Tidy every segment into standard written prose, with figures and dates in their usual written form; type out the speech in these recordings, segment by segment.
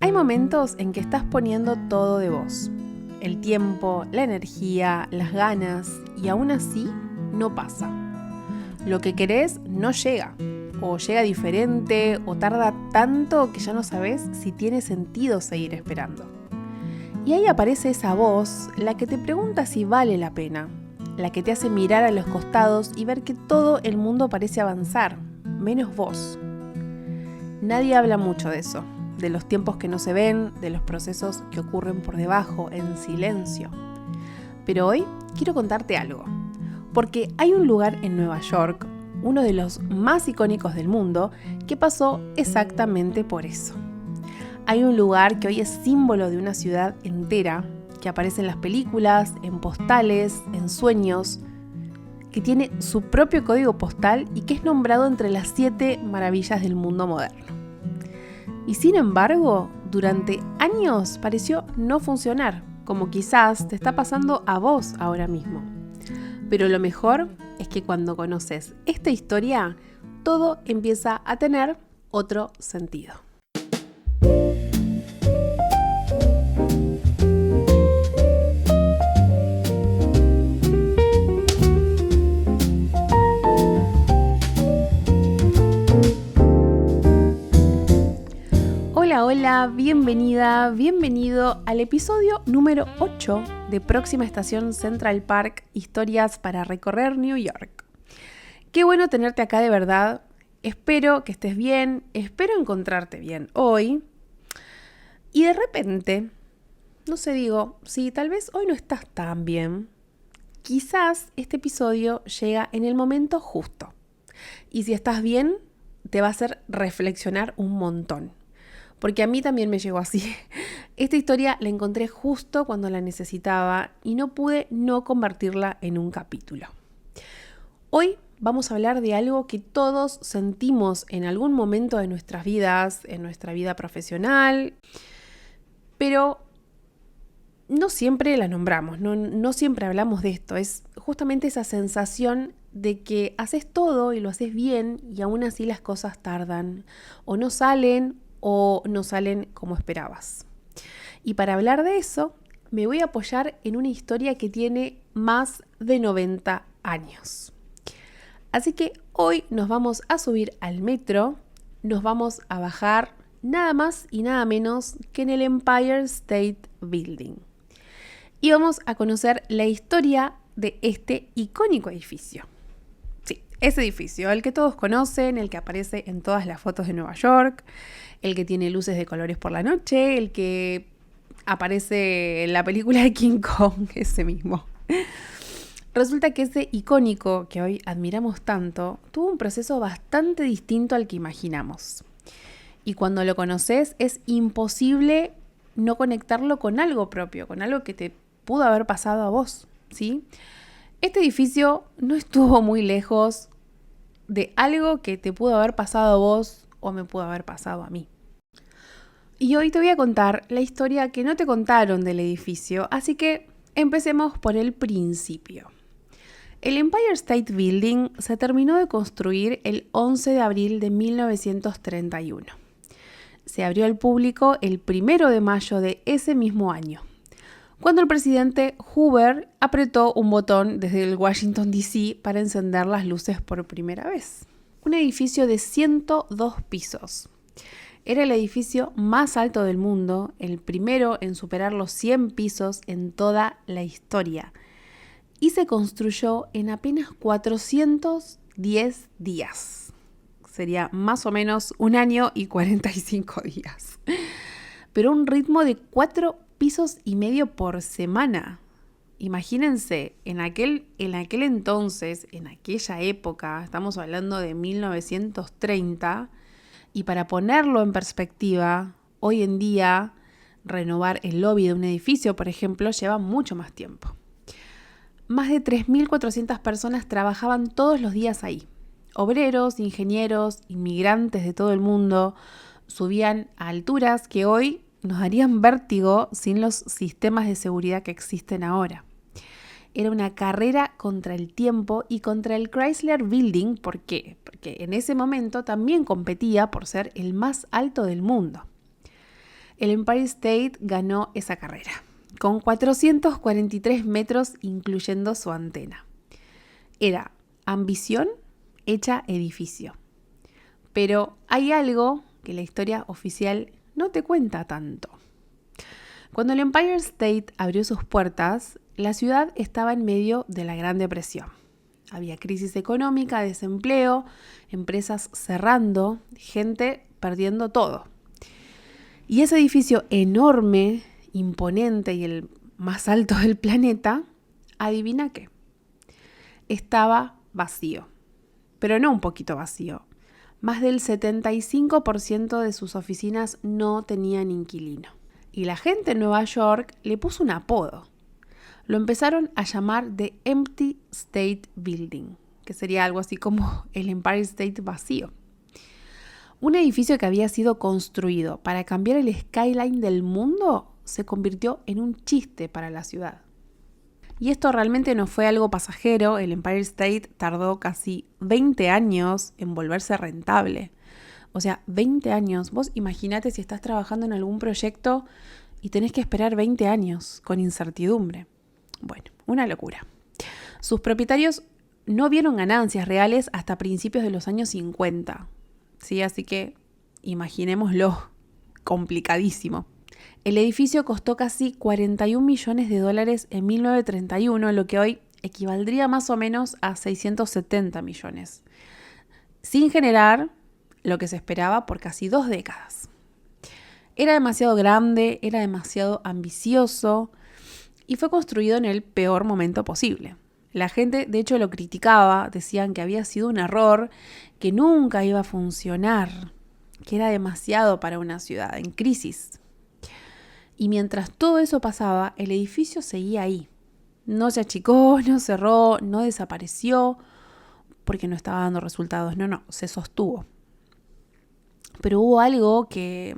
Hay momentos en que estás poniendo todo de vos. El tiempo, la energía, las ganas, y aún así no pasa. Lo que querés no llega, o llega diferente, o tarda tanto que ya no sabés si tiene sentido seguir esperando. Y ahí aparece esa voz, la que te pregunta si vale la pena, la que te hace mirar a los costados y ver que todo el mundo parece avanzar, menos vos. Nadie habla mucho de eso, de los tiempos que no se ven, de los procesos que ocurren por debajo, en silencio. Pero hoy quiero contarte algo, porque hay un lugar en Nueva York, uno de los más icónicos del mundo, que pasó exactamente por eso. Hay un lugar que hoy es símbolo de una ciudad entera, que aparece en las películas, en postales, en sueños, que tiene su propio código postal y que es nombrado entre las 7 maravillas del mundo moderno. Y sin embargo, durante años pareció no funcionar, como quizás te está pasando a vos ahora mismo. Pero lo mejor es que cuando conoces esta historia, todo empieza a tener otro sentido. Hola, bienvenida, bienvenido al episodio número 8 de Próxima Estación Central Park, historias para recorrer New York. Qué bueno tenerte acá de verdad, espero que estés bien, espero encontrarte bien hoy. Y de repente, no sé, digo, si tal vez hoy no estás tan bien, quizás este episodio llega en el momento justo. Y si estás bien, te va a hacer reflexionar un montón. Porque a mí también me llegó así. Esta historia la encontré justo cuando la necesitaba y no pude no convertirla en un capítulo. Hoy vamos a hablar de algo que todos sentimos en algún momento de nuestras vidas, en nuestra vida profesional, pero no siempre la nombramos, no siempre hablamos de esto. Es justamente esa sensación de que haces todo y lo haces bien y aún así las cosas tardan o no salen como esperabas. Y para hablar de eso, me voy a apoyar en una historia que tiene más de 90 años. Así que hoy nos vamos a subir al metro, nos vamos a bajar nada más y nada menos que en el Empire State Building. Y vamos a conocer la historia de este icónico edificio. Sí, ese edificio, el que todos conocen, el que aparece en todas las fotos de Nueva York, el que tiene luces de colores por la noche, el que aparece en la película de King Kong, ese mismo. Resulta que ese icónico que hoy admiramos tanto tuvo un proceso bastante distinto al que imaginamos. Y cuando lo conoces es imposible no conectarlo con algo propio, con algo que te pudo haber pasado a vos, ¿sí? Este edificio no estuvo muy lejos de algo que te pudo haber pasado a vos o me pudo haber pasado a mí. Y hoy te voy a contar la historia que no te contaron del edificio, así que empecemos por el principio. El Empire State Building se terminó de construir el 11 de abril de 1931. Se abrió al público el 1 de mayo de ese mismo año, cuando el presidente Hoover apretó un botón desde el Washington D.C. para encender las luces por primera vez. Un edificio de 102 pisos. Era el edificio más alto del mundo, el primero en superar los 100 pisos en toda la historia. Y se construyó en apenas 410 días. Sería más o menos 1 año y 45 días. Pero un ritmo de 4 pisos y medio por semana. Imagínense, en aquel entonces, en aquella época, estamos hablando de 1930, y para ponerlo en perspectiva, hoy en día, renovar el lobby de un edificio, por ejemplo, lleva mucho más tiempo. Más de 3.400 personas trabajaban todos los días ahí. Obreros, ingenieros, inmigrantes de todo el mundo, subían a alturas que hoy nos darían vértigo sin los sistemas de seguridad que existen ahora. Era una carrera contra el tiempo y contra el Chrysler Building. ¿Por qué? Porque en ese momento también competía por ser el más alto del mundo. el Empire State ganó esa carrera, con 443 metros incluyendo su antena. Era ambición hecha edificio. Pero hay algo que la historia oficial no te cuenta tanto. Cuando el Empire State abrió sus puertas, la ciudad estaba en medio de la Gran Depresión. Había crisis económica, desempleo, empresas cerrando, gente perdiendo todo. Y ese edificio enorme, imponente y el más alto del planeta, adivina qué, estaba vacío. Pero no un poquito vacío. Más del 75% de sus oficinas no tenían inquilino. Y la gente en Nueva York le puso un apodo. Lo empezaron a llamar The Empty State Building, que sería algo así como el Empire State vacío. Un edificio que había sido construido para cambiar el skyline del mundo se convirtió en un chiste para la ciudad. Y esto realmente no fue algo pasajero. El Empire State tardó casi 20 años en volverse rentable. O sea, 20 años. Vos imaginate si estás trabajando en algún proyecto y tenés que esperar 20 años con incertidumbre. Bueno, una locura. Sus propietarios no vieron ganancias reales hasta principios de los años 50. ¿Sí? Así que imaginémoslo, complicadísimo. El edificio costó casi $41 millones en 1931, lo que hoy equivaldría más o menos a 670 millones, sin generar lo que se esperaba por casi 2 décadas. Era demasiado grande, era demasiado ambicioso y fue construido en el peor momento posible. La gente, de hecho, lo criticaba, decían que había sido un error, que nunca iba a funcionar, que era demasiado para una ciudad en crisis. Y mientras todo eso pasaba, el edificio seguía ahí. No se achicó, no cerró, no desapareció porque no estaba dando resultados. No, se sostuvo. Pero hubo algo que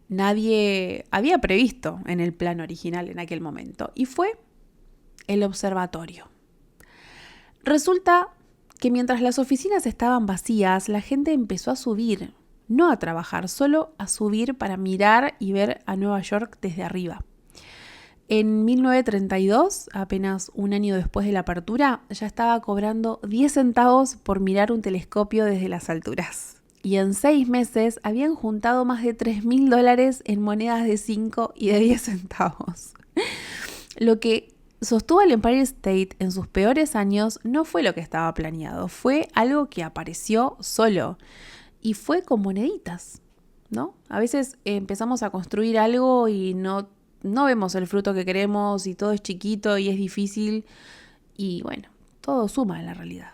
nadie había previsto en el plan original en aquel momento, y fue el observatorio. Resulta que mientras las oficinas estaban vacías, la gente empezó a subir, no a trabajar, solo a subir para mirar y ver a Nueva York desde arriba. En 1932, apenas un año después de la apertura, ya estaba cobrando 10 centavos por mirar un telescopio desde las alturas. Y en 6 meses habían juntado más de $3.000 en monedas de 5 y de 10 centavos. Lo que sostuvo al Empire State en sus peores años no fue lo que estaba planeado, fue algo que apareció solo y fue con moneditas, ¿no? A veces empezamos a construir algo y no vemos el fruto que queremos y todo es chiquito y es difícil y bueno, todo suma en la realidad.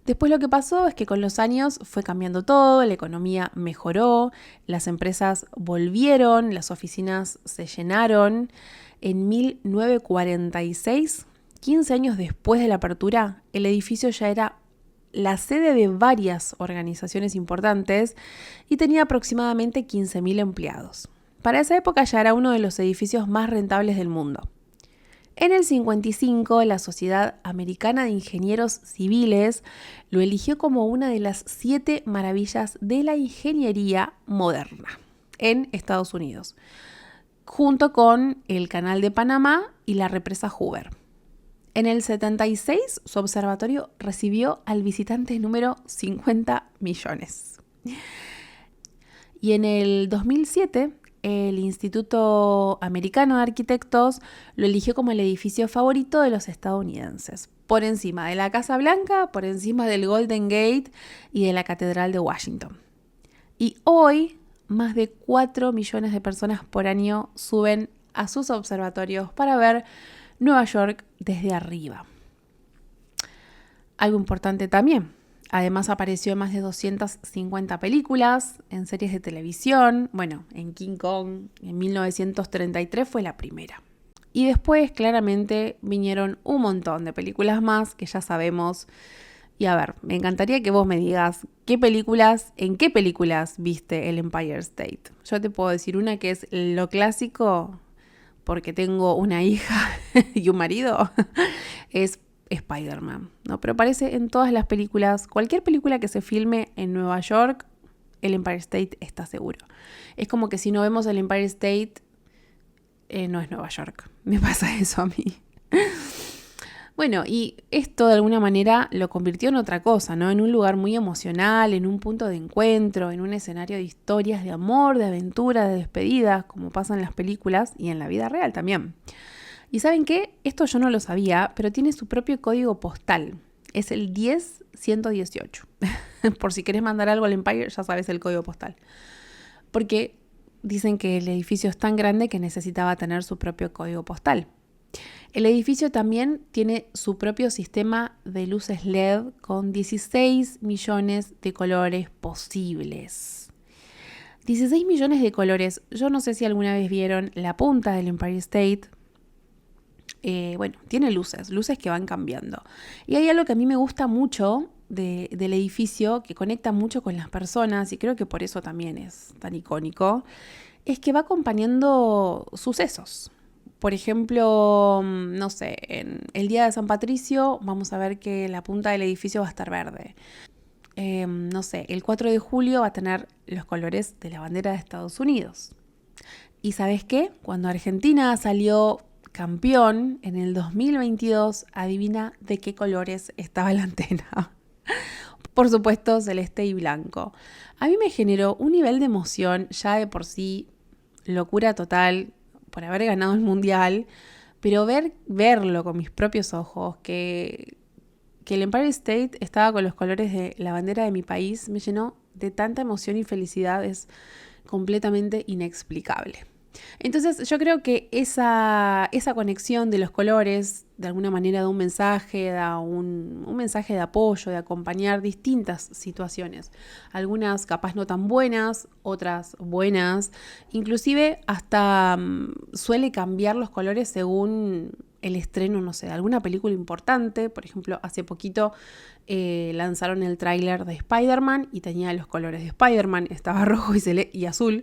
Después lo que pasó es que con los años fue cambiando todo, la economía mejoró, las empresas volvieron, las oficinas se llenaron. En 1946, 15 años después de la apertura, el edificio ya era la sede de varias organizaciones importantes y tenía aproximadamente 15.000 empleados. Para esa época ya era uno de los edificios más rentables del mundo. En el 55, la Sociedad Americana de Ingenieros Civiles lo eligió como una de las 7 maravillas de la ingeniería moderna en Estados Unidos, junto con el Canal de Panamá y la represa Hoover. En el 76, su observatorio recibió al visitante número 50 millones. Y en el 2007, el Instituto Americano de Arquitectos lo eligió como el edificio favorito de los estadounidenses, por encima de la Casa Blanca, por encima del Golden Gate y de la Catedral de Washington. Y hoy, más de 4 millones de personas por año suben a sus observatorios para ver Nueva York desde arriba. Algo importante también. Además apareció en más de 250 películas, en series de televisión, en King Kong, en 1933 fue la primera. Y después claramente vinieron un montón de películas más que ya sabemos. Y a ver, me encantaría que vos me digas en qué películas viste el Empire State. Yo te puedo decir una que es lo clásico, porque tengo una hija y un marido, es Spider-Man, ¿no? Pero aparece en todas las películas. Cualquier película que se filme en Nueva York el Empire State está seguro. Es como que si no vemos el Empire State, no es Nueva York. Me pasa eso a mí. Bueno, y esto de alguna manera lo convirtió en otra cosa, ¿no? En un lugar muy emocional, en un punto de encuentro, en un escenario de historias de amor, de aventura, de despedidas, como pasa en las películas y en la vida real también. ¿Y saben qué? Esto yo no lo sabía, pero tiene su propio código postal. Es el 10118. Por si querés mandar algo al Empire, ya sabes el código postal. Porque dicen que el edificio es tan grande que necesitaba tener su propio código postal. El edificio también tiene su propio sistema de luces LED con 16 millones de colores posibles. 16 millones de colores. Yo no sé si alguna vez vieron la punta del Empire State. Tiene luces que van cambiando. Y hay algo que a mí me gusta mucho del edificio, que conecta mucho con las personas, y creo que por eso también es tan icónico, es que va acompañando sucesos. Por ejemplo, no sé, en el día de San Patricio vamos a ver que la punta del edificio va a estar verde. No sé, el 4 de julio va a tener los colores de la bandera de Estados Unidos. ¿Y sabes qué? Cuando Argentina salió campeón en el 2022, adivina de qué colores estaba la antena. Por supuesto, celeste y blanco. A mí me generó un nivel de emoción ya de por sí, locura total, por haber ganado el mundial, pero verlo con mis propios ojos, que el Empire State estaba con los colores de la bandera de mi país, me llenó de tanta emoción y felicidad, es completamente inexplicable. Entonces yo creo que esa conexión de los colores, de alguna manera da un mensaje, da un mensaje de apoyo, de acompañar distintas situaciones. Algunas capaz no tan buenas, otras buenas. Inclusive hasta suele cambiar los colores según el estreno, no sé, de alguna película importante. Por ejemplo, hace poquito lanzaron el tráiler de Spider-Man y tenía los colores de Spider-Man, estaba rojo y azul.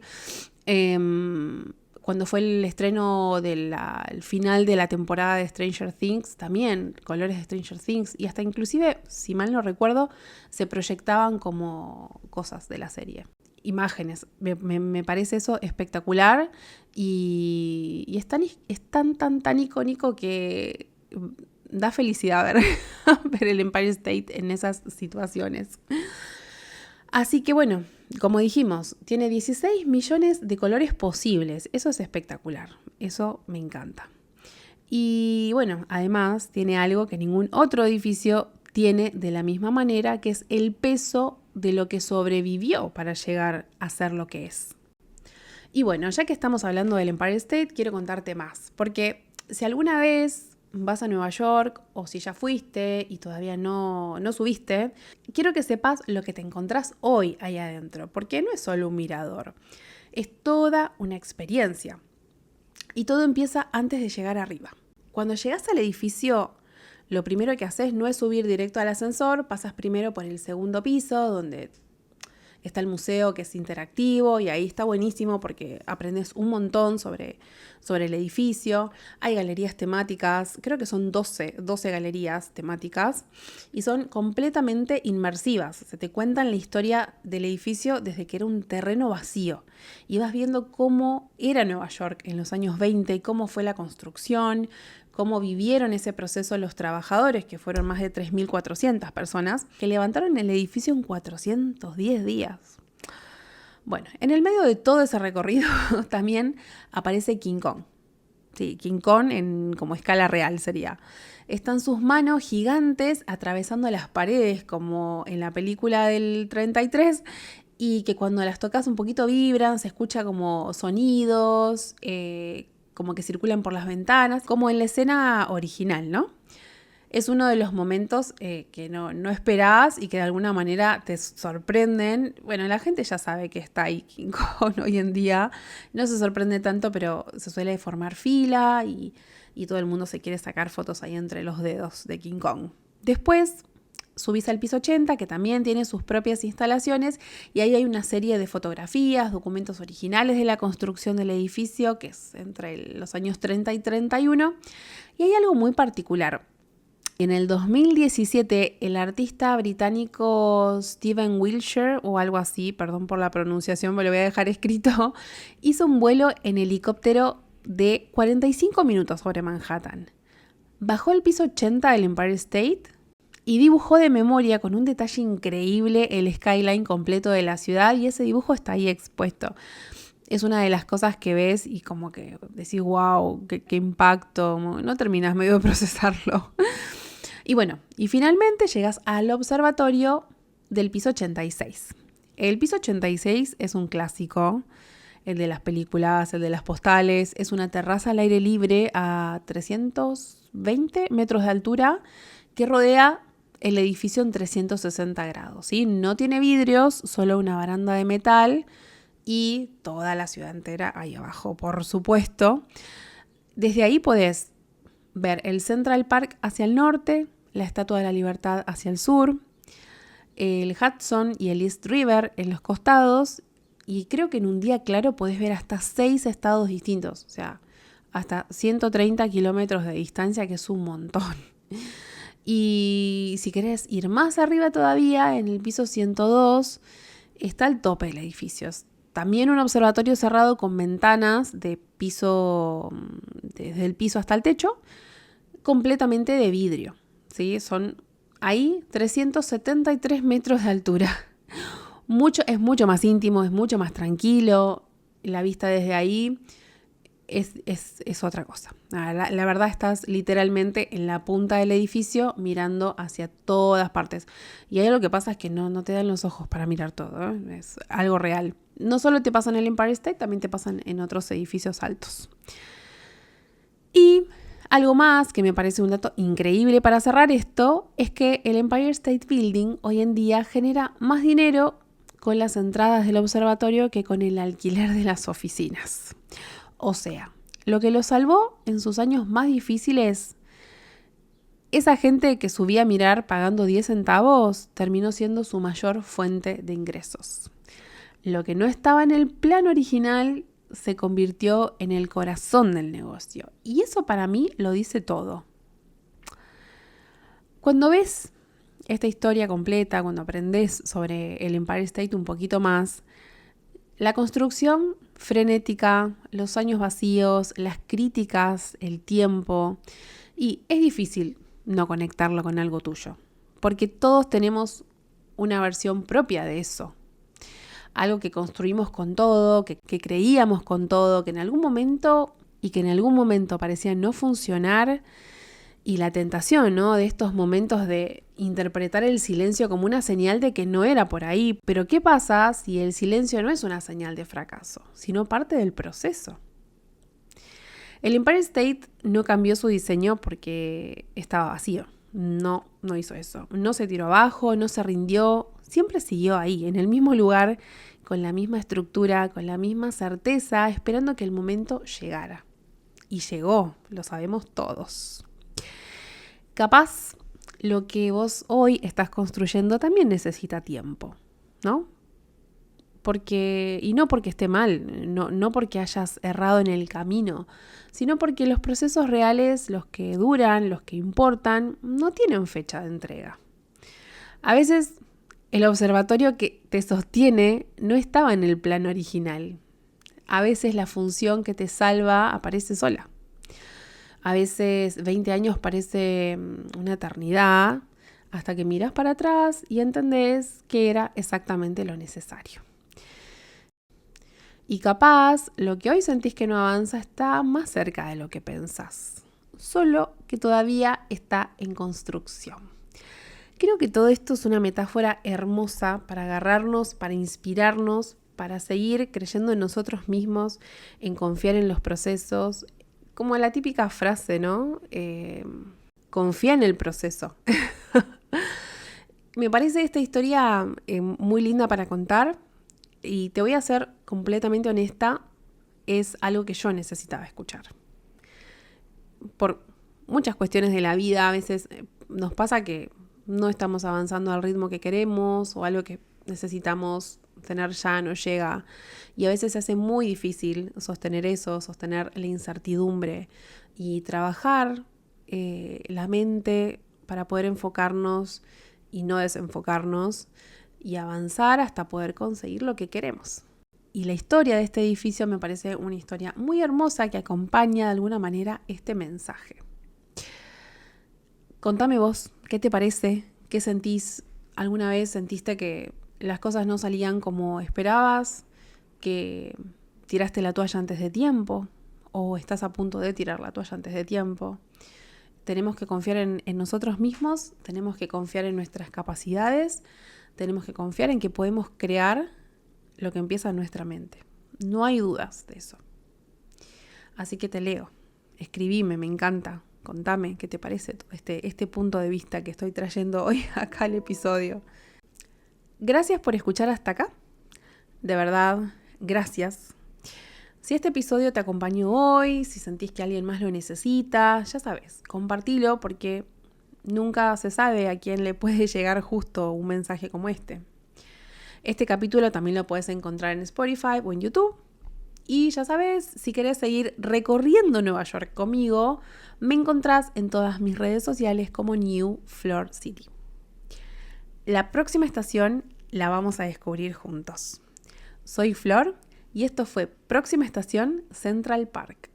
Cuando fue el estreno del final de la temporada de Stranger Things, también colores de Stranger Things, y hasta inclusive, si mal no recuerdo, se proyectaban como cosas de la serie. Imágenes, me parece eso espectacular y es tan icónico que da felicidad ver el Empire State en esas situaciones. Así que bueno, como dijimos, tiene 16 millones de colores posibles. Eso es espectacular. Eso me encanta. Y bueno, además tiene algo que ningún otro edificio tiene de la misma manera, que es el peso de lo que sobrevivió para llegar a ser lo que es. Y bueno, ya que estamos hablando del Empire State, quiero contarte más. Porque si alguna vez vas a Nueva York o si ya fuiste y todavía no subiste, quiero que sepas lo que te encontrás hoy ahí adentro, porque no es solo un mirador, es toda una experiencia. Y todo empieza antes de llegar arriba. Cuando llegas al edificio, lo primero que haces no es subir directo al ascensor, pasas primero por el segundo piso, donde está el museo, que es interactivo, y ahí está buenísimo porque aprendes un montón sobre el edificio. Hay galerías temáticas, creo que son 12 galerías temáticas, y son completamente inmersivas. Se te cuentan la historia del edificio desde que era un terreno vacío, y vas viendo cómo era Nueva York en los años 20 y cómo fue la construcción, cómo vivieron ese proceso los trabajadores, que fueron más de 3.400 personas, que levantaron el edificio en 410 días. Bueno, en el medio de todo ese recorrido también aparece King Kong. Sí, King Kong como escala real sería. Están sus manos gigantes atravesando las paredes, como en la película del 33, y que cuando las tocas un poquito vibran, se escucha como sonidos, como que circulan por las ventanas, como en la escena original, ¿no? Es uno de los momentos que no esperabas y que de alguna manera te sorprenden. Bueno, la gente ya sabe que está ahí King Kong hoy en día. No se sorprende tanto, pero se suele formar fila y todo el mundo se quiere sacar fotos ahí entre los dedos de King Kong. Después subís al piso 80, que también tiene sus propias instalaciones, y ahí hay una serie de fotografías, documentos originales de la construcción del edificio, que es entre los años 30 y 31. Y hay algo muy particular. En el 2017, el artista británico Steven Wilshire, o algo así, perdón por la pronunciación, me lo voy a dejar escrito, hizo un vuelo en helicóptero de 45 minutos sobre Manhattan. Bajó al piso 80 del Empire State y dibujó de memoria con un detalle increíble el skyline completo de la ciudad, y ese dibujo está ahí expuesto. Es una de las cosas que ves y como que decís, wow, qué impacto, no terminas medio de procesarlo. Y bueno, y finalmente llegas al observatorio del piso 86. El piso 86 es un clásico, el de las películas, el de las postales. Es una terraza al aire libre a 320 metros de altura que rodea el edificio en 360 grados. ¿Sí? No tiene vidrios, solo una baranda de metal y toda la ciudad entera ahí abajo, por supuesto. Desde ahí podés ver el Central Park hacia el norte, la Estatua de la Libertad hacia el sur, el Hudson y el East River en los costados, y creo que en un día claro podés ver hasta 6 estados distintos, o sea, hasta 130 kilómetros de distancia, que es un montón. Y si querés ir más arriba todavía, en el piso 102, está el tope del edificio. También un observatorio cerrado con ventanas de piso, desde el piso hasta el techo, completamente de vidrio. ¿Sí? Son ahí 373 metros de altura. Es mucho más íntimo, es mucho más tranquilo. La vista desde ahí es otra cosa. La verdad, estás literalmente en la punta del edificio mirando hacia todas partes. Y ahí lo que pasa es que no te dan los ojos para mirar todo, ¿eh? Es algo real. No solo te pasa en el Empire State, también te pasan en otros edificios altos. Y algo más que me parece un dato increíble para cerrar esto es que el Empire State Building hoy en día genera más dinero con las entradas del observatorio que con el alquiler de las oficinas. O sea, lo que lo salvó en sus años más difíciles, esa gente que subía a mirar pagando 10 centavos terminó siendo su mayor fuente de ingresos. Lo que no estaba en el plan original se convirtió en el corazón del negocio. Y eso para mí lo dice todo. Cuando ves esta historia completa, cuando aprendes sobre el Empire State un poquito más, la construcción frenética, los años vacíos, las críticas, el tiempo, y es difícil no conectarlo con algo tuyo, porque todos tenemos una versión propia de eso. Algo que construimos con todo, que creíamos con todo, que en algún momento parecía no funcionar, y la tentación, ¿no?, de estos momentos de interpretar el silencio como una señal de que no era por ahí. Pero ¿qué pasa si el silencio no es una señal de fracaso, sino parte del proceso? El Empire State no cambió su diseño porque estaba vacío. No hizo eso. No se tiró abajo, no se rindió. Siempre siguió ahí, en el mismo lugar, con la misma estructura, con la misma certeza, esperando que el momento llegara. Y llegó, lo sabemos todos. Capaz, lo que vos hoy estás construyendo también necesita tiempo, ¿no? Y no porque esté mal, no porque hayas errado en el camino, sino porque los procesos reales, los que duran, los que importan, no tienen fecha de entrega. A veces el observatorio que te sostiene no estaba en el plan original. A veces la función que te salva aparece sola. A veces 20 años parece una eternidad, hasta que miras para atrás y entendés que era exactamente lo necesario. Y capaz, lo que hoy sentís que no avanza está más cerca de lo que pensás, solo que todavía está en construcción. Creo que todo esto es una metáfora hermosa para agarrarnos, para inspirarnos, para seguir creyendo en nosotros mismos, en confiar en los procesos. Como la típica frase, ¿no? Confía en el proceso. Me parece esta historia muy linda para contar, y te voy a ser completamente honesta, es algo que yo necesitaba escuchar. Por muchas cuestiones de la vida, a veces nos pasa que no estamos avanzando al ritmo que queremos, o algo que necesitamos tener ya no llega, y a veces se hace muy difícil sostener eso, sostener la incertidumbre y trabajar la mente para poder enfocarnos y no desenfocarnos y avanzar hasta poder conseguir lo que queremos. Y la historia de este edificio me parece una historia muy hermosa que acompaña de alguna manera este mensaje. Contame vos, ¿qué te parece? ¿Qué sentís? ¿Alguna vez sentiste que las cosas no salían como esperabas? ¿Que tiraste la toalla antes de tiempo? ¿O estás a punto de tirar la toalla antes de tiempo? Tenemos que confiar en nosotros mismos, tenemos que confiar en nuestras capacidades, tenemos que confiar en que podemos crear lo que empieza en nuestra mente. No hay dudas de eso. Así que te leo, escribime, me encanta. Contame qué te parece todo este punto de vista que estoy trayendo hoy acá al episodio. Gracias por escuchar hasta acá. De verdad, gracias. Si este episodio te acompañó hoy, si sentís que alguien más lo necesita, ya sabes, compartilo porque nunca se sabe a quién le puede llegar justo un mensaje como este. Este capítulo también lo puedes encontrar en Spotify o en YouTube. Y ya sabes, si querés seguir recorriendo Nueva York conmigo, me encontrás en todas mis redes sociales como New Flor City. La próxima estación la vamos a descubrir juntos. Soy Flor y esto fue Próxima Estación Central Park.